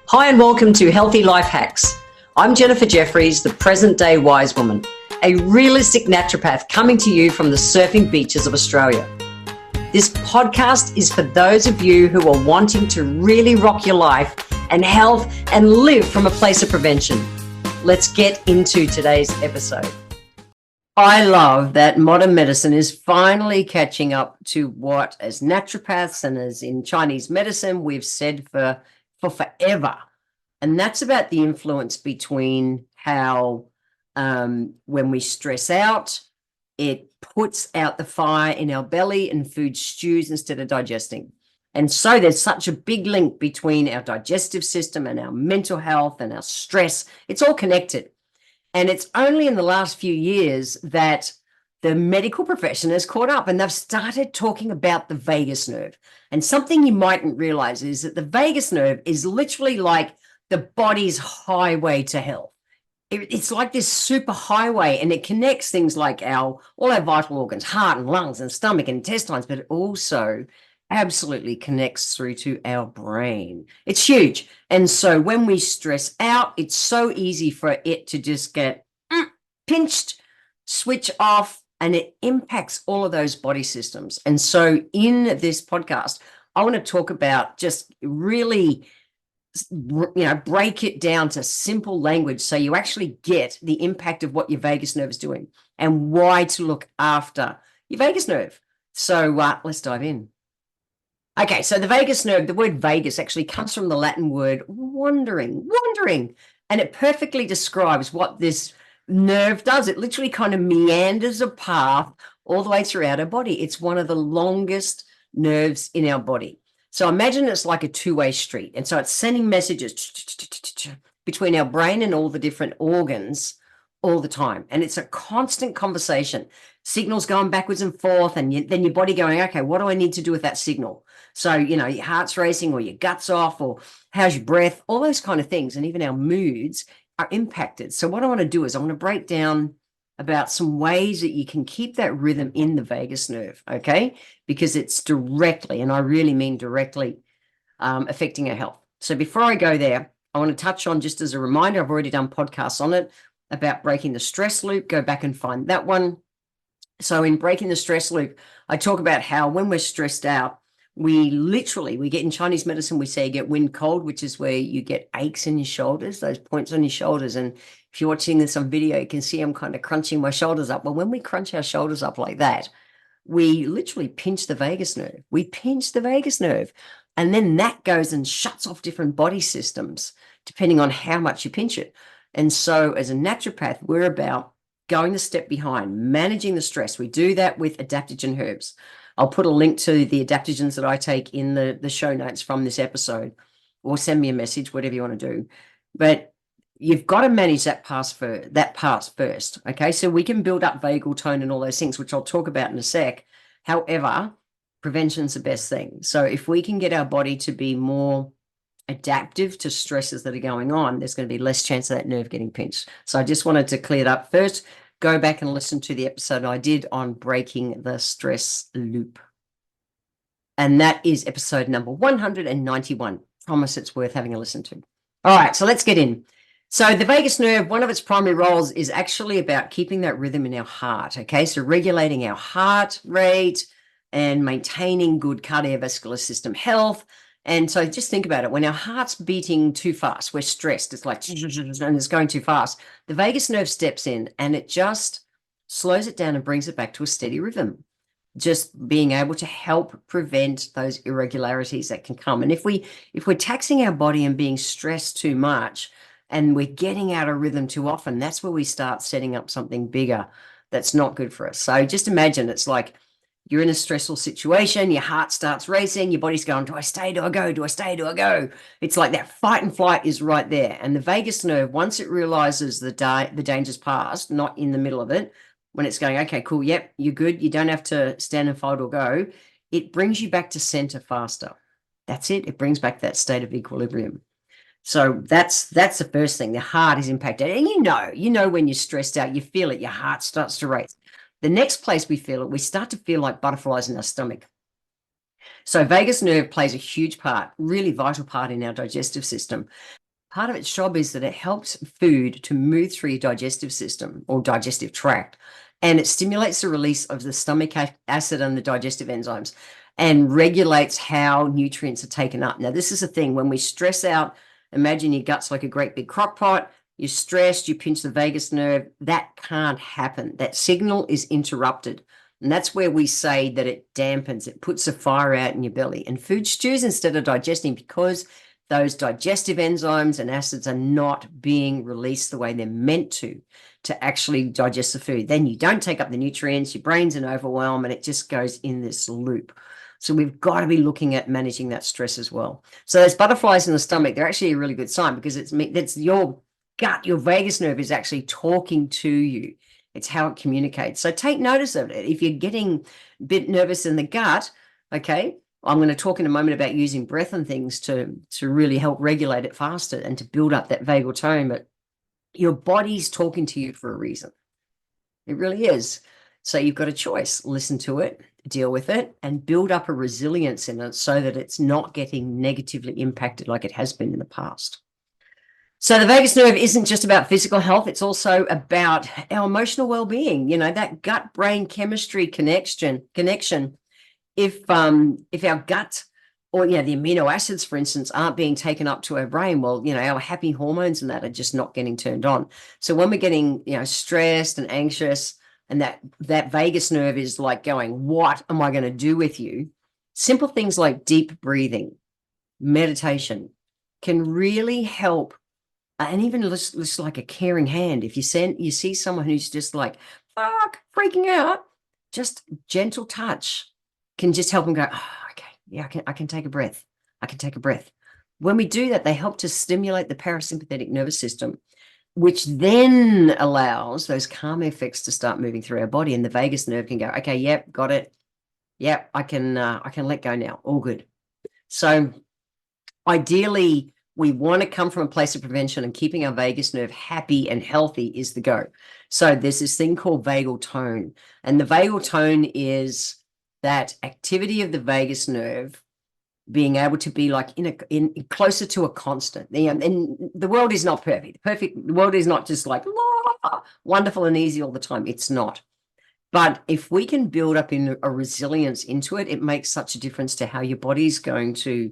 Hi and welcome to Healthy Life Hacks. I'm Jennifer Jefferies, the present-day wise woman, a realistic naturopath coming to you from the surfing beaches of Australia. This podcast is for those of you who are wanting to really rock your life and health and live from a place of prevention. Let's get into today's episode. I love that modern medicine is finally catching up to what, as naturopaths and as in Chinese medicine, we've said for forever. And that's about the influence between how when we stress out, it puts out the fire in our belly and food stews instead of digesting. And so there's such a big link between our digestive system and our mental health and our stress. It's all connected. And it's only in the last few years that the medical profession has caught up and they've started talking about the vagus nerve. And something you mightn't realize is that the vagus nerve is literally like the body's highway to health. It's like this super highway, and it connects things like all our vital organs, heart and lungs and stomach and intestines, but it also absolutely connects through to our brain. It's huge. And so when we stress out, it's so easy for it to just get pinched, switch off, and it impacts all of those body systems. And so in this podcast, I want to talk about just really, break it down to simple language so you actually get the impact of what your vagus nerve is doing and why to look after your vagus nerve. So let's dive in. Okay, so the vagus nerve, the word vagus actually comes from the Latin word wandering, and it perfectly describes what this nerve does. It literally kind of meanders a path all the way throughout our body. It's one of the longest nerves in our body. So imagine it's like a two-way street, and so it's sending messages between our brain and all the different organs all the time, and it's a constant conversation. Signals going backwards and forth, and then your body going, okay, what do I need to do with that signal? So, your heart's racing or your gut's off or how's your breath, all those kind of things. And even our moods are impacted. So what I want to do is I want to break down about some ways that you can keep that rhythm in the vagus nerve, okay? Because it's directly, and I really mean directly, affecting our health. So before I go there, I want to touch on, just as a reminder, I've already done podcasts on it, about breaking the stress loop. Go back and find that one. So in breaking the stress loop, I talk about how when we're stressed out, we get in Chinese medicine, we say you get wind cold, which is where you get aches in your shoulders, those points on your shoulders. And if you're watching this on video, you can see I'm kind of crunching my shoulders up. Well, when we crunch our shoulders up like that, we literally pinch the vagus nerve. We pinch the vagus nerve. And then that goes and shuts off different body systems, depending on how much you pinch it. And so as a naturopath, we're about going the step behind, managing the stress. We do that with adaptogen herbs. I'll put a link to the adaptogens that I take in the show notes from this episode, or send me a message, whatever you want to do. But you've got to manage that part first, okay? So we can build up vagal tone and all those things, which I'll talk about in a sec. However, prevention's the best thing. So if we can get our body to be more adaptive to stresses that are going on, there's going to be less chance of that nerve getting pinched. So I just wanted to clear it up first. Go back and listen to the episode I did on breaking the stress loop. And that is episode number 191. Promise it's worth having a listen to. All right, so let's get in. So the vagus nerve, one of its primary roles is actually about keeping that rhythm in our heart, okay? So regulating our heart rate and maintaining good cardiovascular system health. And so just think about it. When our heart's beating too fast, we're stressed. It's like, and it's going too fast. The vagus nerve steps in and it just slows it down and brings it back to a steady rhythm. Just being able to help prevent those irregularities that can come. And if we're taxing our body and being stressed too much and we're getting out of rhythm too often, that's where we start setting up something bigger that's not good for us. So just imagine it's like, you're in a stressful situation, your heart starts racing, your body's going, do I stay, do I go, do I stay, do I go? It's like that fight and flight is right there. And the vagus nerve, once it realizes the danger's past, not in the middle of it, when it's going, okay, cool, yep, you're good, you don't have to stand and fight or go, it brings you back to center faster. That's it. It brings back that state of equilibrium. So that's the first thing. The heart is impacted. And you know when you're stressed out, you feel it, your heart starts to race. The next place we feel it, we start to feel like butterflies in our stomach. So vagus nerve plays a huge part, really vital part in our digestive system. Part of its job is that it helps food to move through your digestive system or digestive tract, and it stimulates the release of the stomach acid and the digestive enzymes and regulates how nutrients are taken up. Now, this is a thing when we stress out, imagine your gut's like a great big crock pot, you're stressed, you pinch the vagus nerve, that can't happen. That signal is interrupted. And that's where we say that it dampens, it puts a fire out in your belly. And food stews instead of digesting because those digestive enzymes and acids are not being released the way they're meant to actually digest the food. Then you don't take up the nutrients, your brain's in overwhelm, and it just goes in this loop. So we've got to be looking at managing that stress as well. So those butterflies in the stomach, they're actually a really good sign because that's your gut, your vagus nerve is actually talking to you. It's how it communicates. So take notice of it. If you're getting a bit nervous in the gut, okay, I'm going to talk in a moment about using breath and things to really help regulate it faster and to build up that vagal tone. But your body's talking to you for a reason. It really is. So you've got a choice. Listen to it, deal with it, and build up a resilience in it so that it's not getting negatively impacted like it has been in the past. So the vagus nerve isn't just about physical health. It's also about our emotional well-being, that gut-brain chemistry connection. If our gut or the amino acids, for instance, aren't being taken up to our brain, well, our happy hormones and that are just not getting turned on. So when we're getting stressed and anxious, and that vagus nerve is like going, what am I going to do with you? Simple things like deep breathing, meditation can really help. And even just like a caring hand, if you see someone who's just like freaking out, just gentle touch can just help them go, oh, okay, yeah, I can take a breath. I can take a breath. When we do that, they help to stimulate the parasympathetic nervous system, which then allows those calm effects to start moving through our body, and the vagus nerve can go, okay, yep, got it. Yep, I can let go now. All good. So ideally, we want to come from a place of prevention, and keeping our vagus nerve happy and healthy is the go. So there's this thing called vagal tone, and the vagal tone is that activity of the vagus nerve being able to be like in closer to a constant. And the world is not perfect. The world is not just like wonderful and easy all the time. It's not. But if we can build up in a resilience into it, it makes such a difference to how your body's going to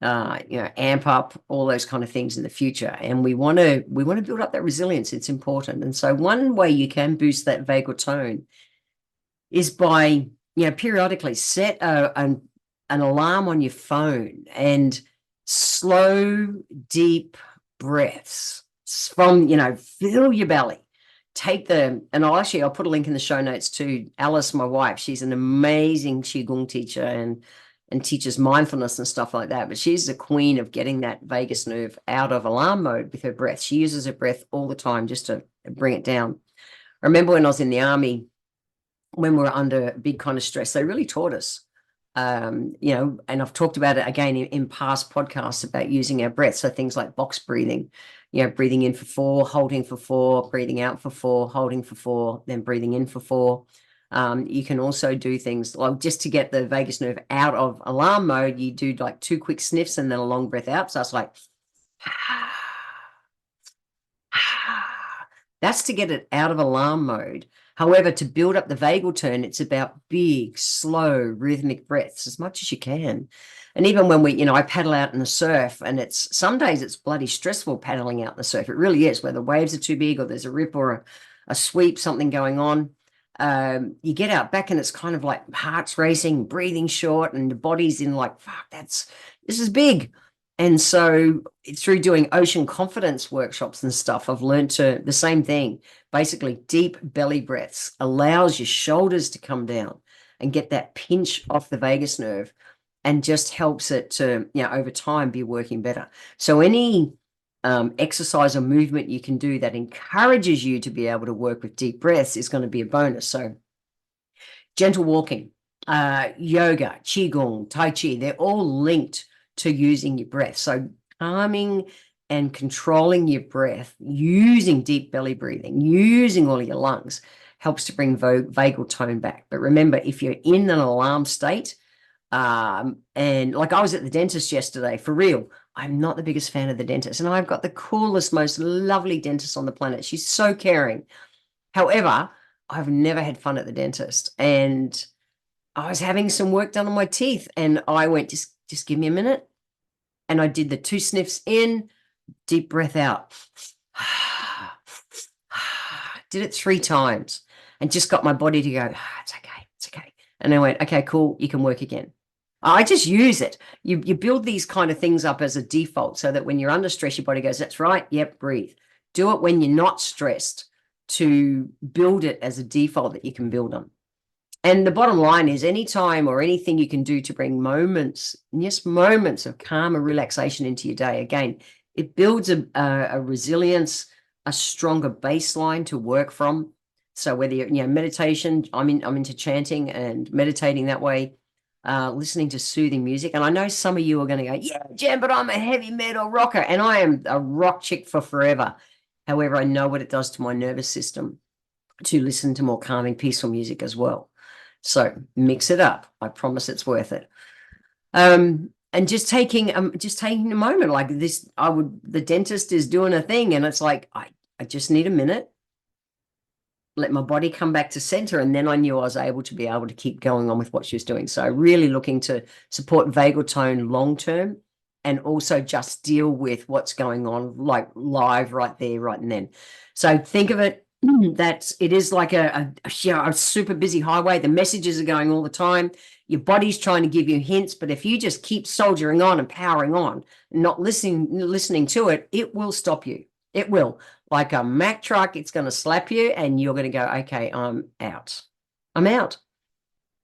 amp up all those kind of things in the future. And we want to build up that resilience. It's important. And so one way you can boost that vagal tone is by periodically set an alarm on your phone and slow, deep breaths from, fill your belly. And I'll put a link in the show notes to Alice, my wife. She's an amazing Qigong teacher and teaches mindfulness and stuff like that. But she's the queen of getting that vagus nerve out of alarm mode with her breath. She uses her breath all the time just to bring it down. I remember when I was in the army, when we were under big kind of stress, they really taught us, and I've talked about it again in past podcasts about using our breath. So things like box breathing, breathing in for 4, holding for 4, breathing out for 4, holding for 4, then breathing in for 4. You can also do things like, just to get the vagus nerve out of alarm mode, you do like 2 quick sniffs and then a long breath out. So it's like, that's to get it out of alarm mode. However, to build up the vagal tone, it's about big, slow, rhythmic breaths as much as you can. And even when I paddle out in the surf, and some days it's bloody stressful paddling out in the surf. It really is, where the waves are too big or there's a rip or a sweep, something going on. You get out back and it's kind of like heart's racing, breathing short, and the body's in like, fuck, this is big. And so through doing ocean confidence workshops and stuff, I've learned the same thing. Basically, deep belly breaths allows your shoulders to come down and get that pinch off the vagus nerve, and just helps it to, over time be working better. So any exercise or movement you can do that encourages you to be able to work with deep breaths is going to be a bonus. So gentle walking, yoga, qigong, tai chi, they're all linked to using your breath. So calming and controlling your breath, using deep belly breathing, using all your lungs, helps to bring vagal tone back. But remember, if you're in an alarm state, And like, I was at the dentist yesterday, for real. I'm not the biggest fan of the dentist, and I've got the coolest, most lovely dentist on the planet. She's so caring. However, I've never had fun at the dentist, and I was having some work done on my teeth, and I went, just give me a minute. And I did the 2 sniffs in, deep breath out. Did it 3 times and just got my body to go, it's okay, it's okay. And I went, okay, cool, you can work again. I just use it. You build these kind of things up as a default so that when you're under stress, your body goes, that's right, yep, breathe. Do it when you're not stressed, to build it as a default that you can build on. And the bottom line is, anytime or anything you can do to bring moments, yes, moments of calm and relaxation into your day, again, it builds a resilience, a stronger baseline to work from. So whether you're, meditation, I'm into chanting and meditating that way, listening to soothing music. And I know some of you are going to go, yeah, Jen, but I'm a heavy metal rocker, and I am a rock chick for forever. However, I know what it does to my nervous system to listen to more calming, peaceful music as well. So mix it up. I promise it's worth it. And just taking a moment like this, the dentist is doing a thing, and it's like, I just need a minute, let my body come back to center. And then I knew I was able to keep going on with what she was doing. So really looking to support vagal tone long-term, and also just deal with what's going on, like live right there, right and then. So think of it that it is like a super busy highway. The messages are going all the time. Your body's trying to give you hints, but if you just keep soldiering on and powering on, and not listening to it, it will stop you. It will. Like a Mack truck, it's going to slap you, and you're going to go, okay, I'm out.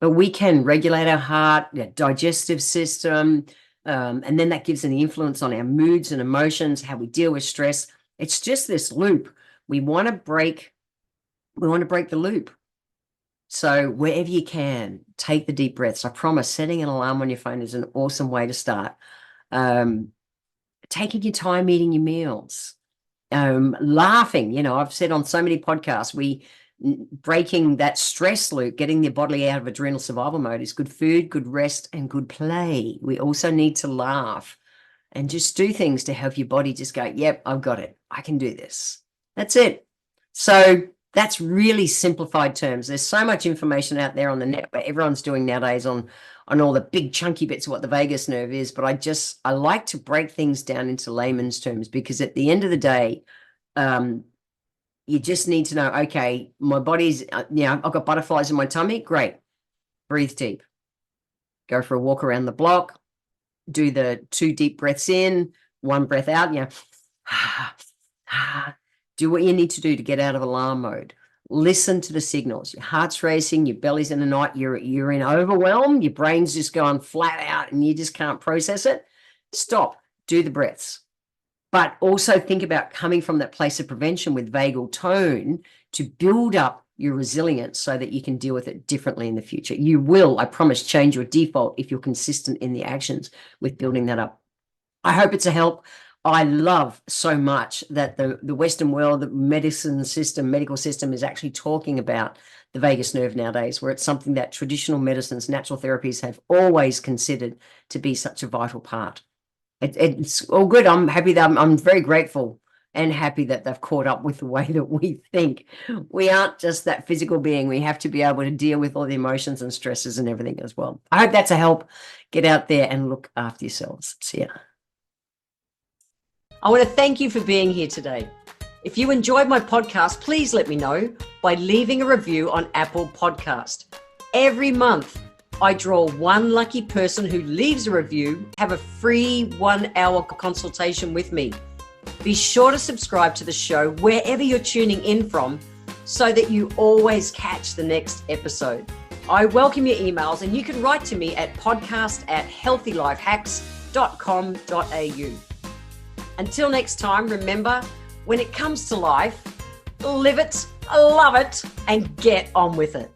But we can regulate our heart, our digestive system, and then that gives an influence on our moods and emotions, how we deal with stress. It's just this loop. We want to break the loop. So wherever you can, take the deep breaths. I promise setting an alarm on your phone is an awesome way to start. Taking your time eating your meals. Laughing. I've said on so many podcasts, breaking that stress loop, getting the body out of adrenal survival mode, is good food, good rest, and good play. We also need to laugh and just do things to help your body just go, yep, I've got it. I can do this. That's it. So that's really simplified terms. There's so much information out there on the net, what everyone's doing nowadays on all the big chunky bits of what the vagus nerve is. But I like to break things down into layman's terms, because at the end of the day, you just need to know, okay, my body's, I've got butterflies in my tummy. Great. Breathe deep. Go for a walk around the block. Do the 2 deep breaths in, 1 breath out. Do what you need to do to get out of alarm mode. Listen to the signals. Your heart's racing, your belly's in a knot, you're in overwhelm, your brain's just going flat out and you just can't process it. Stop. Do the breaths. But also think about coming from that place of prevention with vagal tone to build up your resilience so that you can deal with it differently in the future. You will, I promise, change your default if you're consistent in the actions with building that up. I hope it's a help. I love so much that the Western world, the medical system is actually talking about the vagus nerve nowadays, where it's something that traditional medicines, natural therapies have always considered to be such a vital part. It's all good. I'm happy that I'm very grateful and happy that they've caught up with the way that we think. We aren't just that physical being. We have to be able to deal with all the emotions and stresses and everything as well. I hope that's a help. Get out there and look after yourselves. See ya. I want to thank you for being here today. If you enjoyed my podcast, please let me know by leaving a review on Apple Podcast. Every month, I draw one lucky person who leaves a review, have a free 1-hour consultation with me. Be sure to subscribe to the show wherever you're tuning in from, so that you always catch the next episode. I welcome your emails, and you can write to me at podcast@healthylifehacks.com.au. Until next time, remember, when it comes to life, live it, love it, and get on with it.